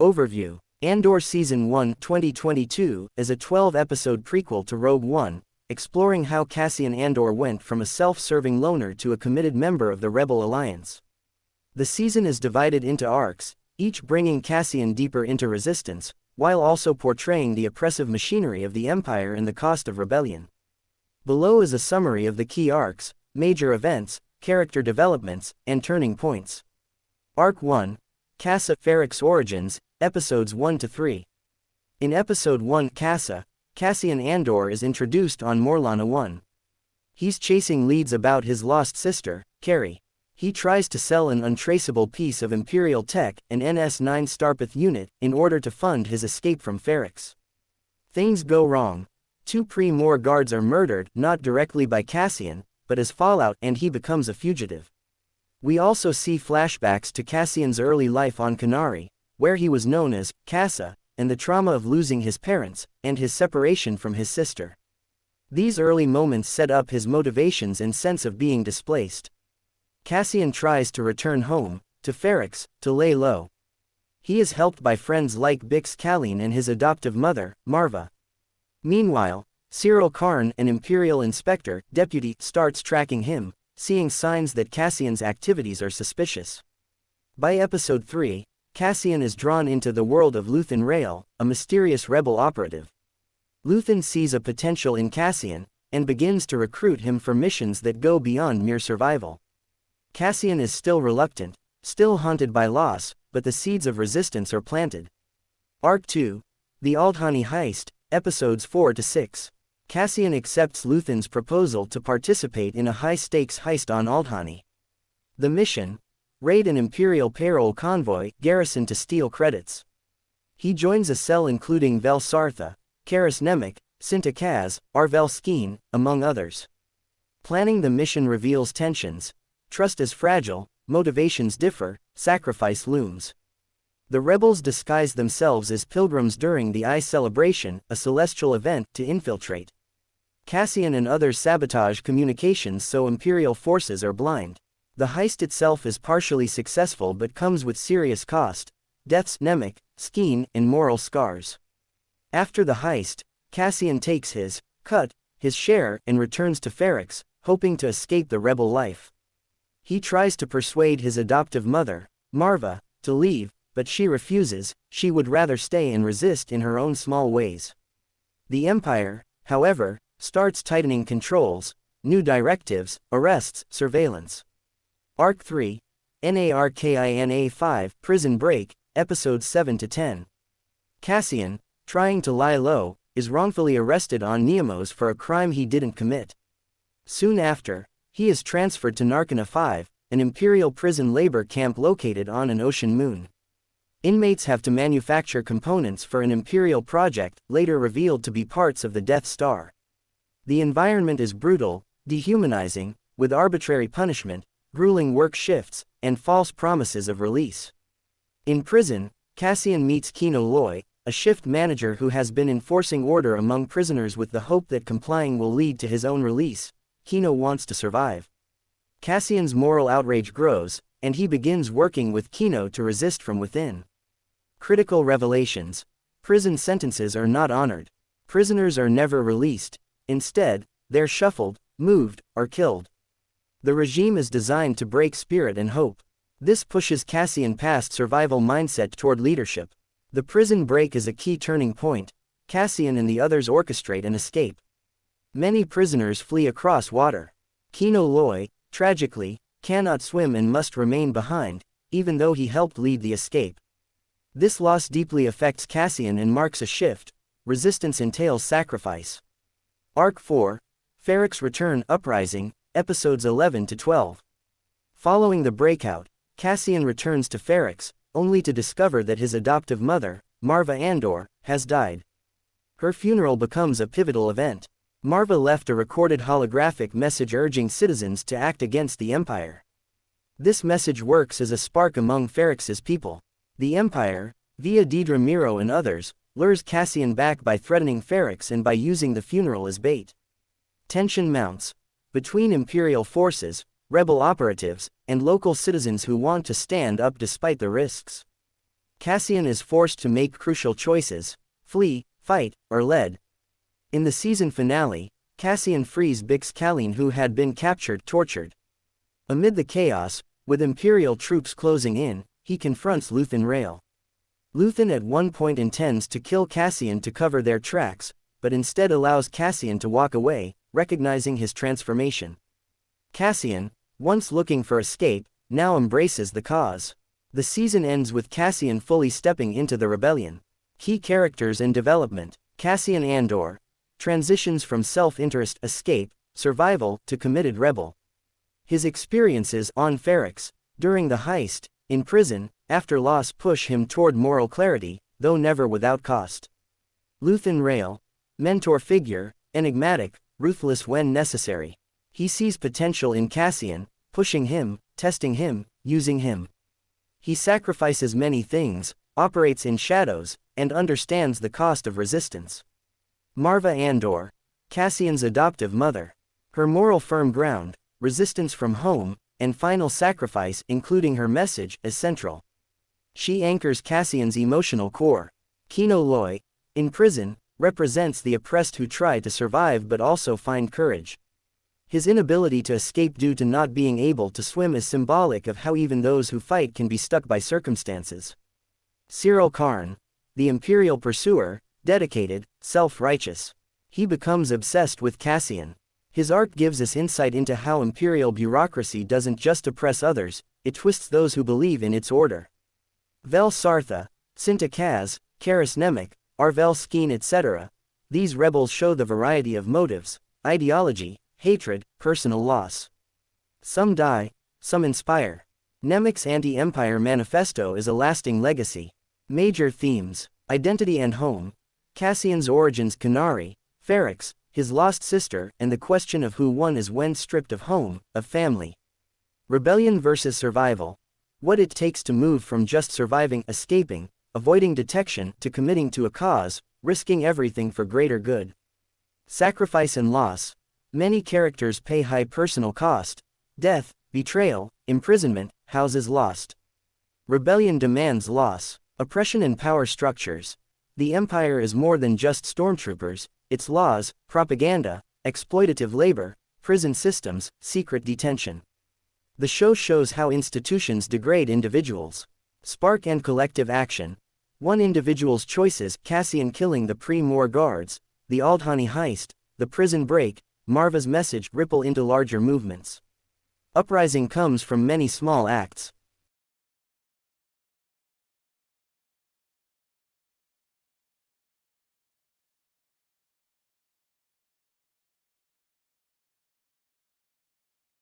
Overview. Andor Season 1 2022 is a 12-episode prequel to Rogue One, exploring how Cassian Andor went from a self-serving loner to a committed member of the Rebel Alliance. The season is divided into arcs, each bringing Cassian deeper into Resistance, while also portraying the oppressive machinery of the Empire and the cost of rebellion. Below is a summary of the key arcs, major events, character developments, and turning points. Arc 1, Casa Fareric's Origins, Episodes 1-3. In Episode 1 Casa, Cassian Andor is introduced on Morlana 1. He's chasing leads about his lost sister, Carrie. He tries to sell an untraceable piece of Imperial tech, an NS-9 Starpath unit, in order to fund his escape from Fareric. Things go wrong. Two Pre-Mor guards are murdered, not directly by Cassian, but as fallout, and he becomes a fugitive. We also see flashbacks to Cassian's early life on Kenari, where he was known as Casa, and the trauma of losing his parents, and his separation from his sister. These early moments set up his motivations and sense of being displaced. Cassian tries to return home, to Fareric, to lay low. He is helped by friends like Bix Caleen and his adoptive mother, Marva. Meanwhile, Cyril Karn, an Imperial Inspector, Deputy, starts tracking him, seeing signs that Cassian's activities are suspicious. By Episode 3, Cassian is drawn into the world of Luthen Rael, a mysterious rebel operative. Luthen sees a potential in Cassian, and begins to recruit him for missions that go beyond mere survival. Cassian is still reluctant, still haunted by loss, but the seeds of resistance are planted. Arc 2, The Alhani Heist, Episodes 4-6. Cassian accepts Luthen's proposal to participate in a high-stakes heist on Alhani. The mission: raid an Imperial payroll convoy garrisoned to steal credits. He joins a cell including Vel Sartha, Karis Nemik, Cinta Kaz, Arvel Skeen, among others. Planning the mission reveals tensions. Trust is fragile, motivations differ, sacrifice looms. The rebels disguise themselves as pilgrims during the Eye Celebration, a celestial event, to infiltrate. Cassian and others sabotage communications so Imperial forces are blind. The heist itself is partially successful but comes with serious cost: deaths, Nemik, Skeen, and moral scars. After the heist, Cassian takes his share, and returns to Fareric, hoping to escape the rebel life. He tries to persuade his adoptive mother, Marva, to leave, but she refuses. She would rather stay and resist in her own small ways. The Empire, however, starts tightening controls, new directives, arrests, surveillance. Arc 3, Narkina 5, Prison Break, Episodes 7-10. Cassian, trying to lie low, is wrongfully arrested on Neamos for a crime he didn't commit. Soon after, he is transferred to Narkina 5, an Imperial prison labor camp located on an ocean moon. Inmates have to manufacture components for an Imperial project, later revealed to be parts of the Death Star. The environment is brutal, dehumanizing, with arbitrary punishment, grueling work shifts, and false promises of release. In prison, Cassian meets Kino Loy, a shift manager who has been enforcing order among prisoners with the hope that complying will lead to his own release. Kino wants to survive. Cassian's moral outrage grows, and he begins working with Kino to resist from within. Critical revelations. Prison sentences are not honored. Prisoners are never released. Instead, they're shuffled, moved, or killed. The regime is designed to break spirit and hope. This pushes Cassian past survival mindset toward leadership. The prison break is a key turning point. Cassian and the others orchestrate an escape. Many prisoners flee across water. Kino Loy, tragically, cannot swim and must remain behind, even though he helped lead the escape. This loss deeply affects Cassian and marks a shift. Resistance entails sacrifice. Arc 4, Fareric's Return, Uprising, Episodes 11-12. Following the breakout, Cassian returns to Fareric, only to discover that his adoptive mother, Marva Andor, has died. Her funeral becomes a pivotal event. Marva left a recorded holographic message urging citizens to act against the Empire. This message works as a spark among Fareric's people. The Empire, via Dedra Miro and others, lures Cassian back by threatening Fareric and by using the funeral as bait. Tension mounts between Imperial forces, rebel operatives, and local citizens who want to stand up despite the risks. Cassian is forced to make crucial choices: flee, fight, or lead. In the season finale, Cassian frees Bix Caleen, who had been tortured. Amid the chaos, with Imperial troops closing in, he confronts Luthen Rael. Luthen at one point intends to kill Cassian to cover their tracks, but instead allows Cassian to walk away, recognizing his transformation. Cassian, once looking for escape, now embraces the cause. The season ends with Cassian fully stepping into the rebellion. Key characters and development: Cassian Andor transitions from self-interest, escape, survival, to committed rebel. His experiences on Fareric, during the heist, in prison, after loss push him toward moral clarity, though never without cost. Luthen Rael, mentor figure, enigmatic, ruthless when necessary. He sees potential in Cassian, pushing him, testing him, using him. He sacrifices many things, operates in shadows, and understands the cost of resistance. Marva Andor, Cassian's adoptive mother. Her moral firm ground, resistance from home, and final sacrifice, including her message, is central. She anchors Cassian's emotional core. Kino Loy, in prison, represents the oppressed who try to survive but also find courage. His inability to escape due to not being able to swim is symbolic of how even those who fight can be stuck by circumstances. Cyril Karn, the Imperial pursuer, dedicated, self-righteous. He becomes obsessed with Cassian. His arc gives us insight into how Imperial bureaucracy doesn't just oppress others, it twists those who believe in its order. Vel Sartha, Cinta Kaz, Karis Nemik, Arvel Skeen, etc. These rebels show the variety of motives: ideology, hatred, personal loss. Some die, some inspire. Nemik's anti-empire manifesto is a lasting legacy. Major themes: identity and home, Cassian's origins, Kenari, Fareric, his lost sister, and the question of who one is when stripped of home, of family. Rebellion versus survival, what it takes to move from just surviving, escaping, avoiding detection, to committing to a cause, risking everything for greater good. Sacrifice and loss, many characters pay high personal cost: death, betrayal, imprisonment, houses lost. Rebellion demands loss, oppression and power structures. The Empire is more than just stormtroopers, its laws, propaganda, exploitative labor, prison systems, secret detention. The show shows how institutions degrade individuals. Spark and collective action, one individual's choices: Cassian killing the pre-Mor guards, the Alhani Heist, the prison break, Marva's message, ripple into larger movements. Uprising comes from many small acts.